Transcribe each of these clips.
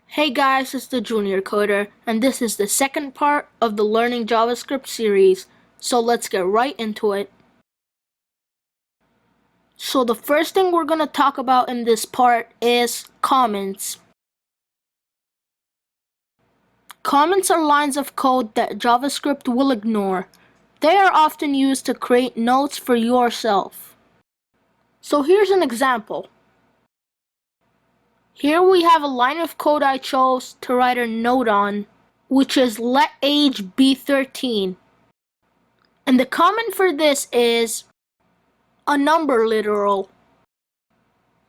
Hey guys, it's the Junior Coder, and this is the second part of the Learning JavaScript series, so let's get right into it. So the first thing we're going to talk about in this part is comments. Comments are lines of code that JavaScript will ignore. They are often used to create notes for yourself. So here's an example. Here we have a line of code I chose to write a note on, which is let age be 13. And the comment for this is a number literal.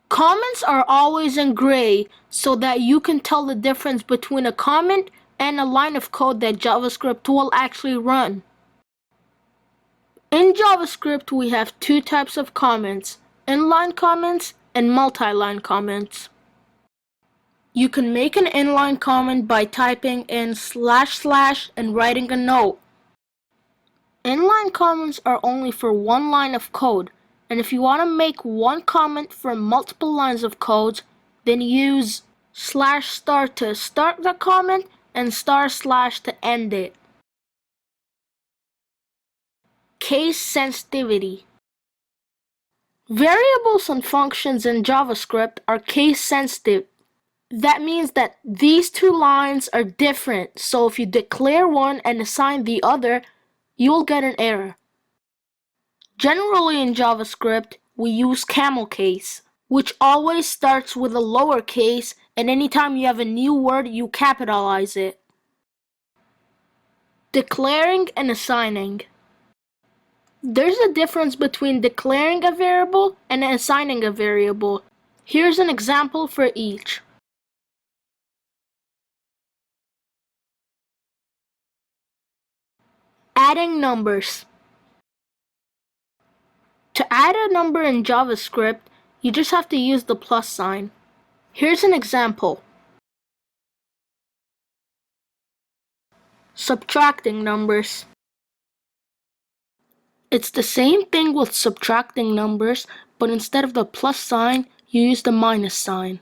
Comments are always in gray so that you can tell the difference between a comment and a line of code that JavaScript will actually run. In JavaScript, we have two types of comments: inline comments and multi-line comments. You can make an inline comment by typing in // and writing a note. Inline comments are only for one line of code, and if you want to make one comment for multiple lines of code, then use /* to start the comment and */ to end it. Case sensitivity. Variables and functions in JavaScript are case sensitive. That means that these two lines are different, so if you declare one and assign the other, you'll get an error. Generally in JavaScript, we use Camel Case, which always starts with a lowercase, and anytime you have a new word, you capitalize it. Declaring and assigning. There's a difference between declaring a variable and assigning a variable. Here's an example for each. Adding numbers. To add a number in JavaScript, you just have to use the plus sign. Here's an example. Subtracting numbers. It's the same thing with subtracting numbers, but instead of the plus sign, you use the minus sign.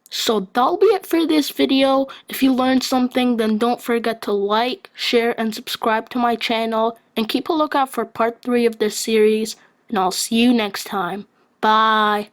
So that'll be it for this video. If you learned something, then don't forget to like, share, and subscribe to my channel, and keep a lookout for part 3 of this series, and I'll see you next time. Bye!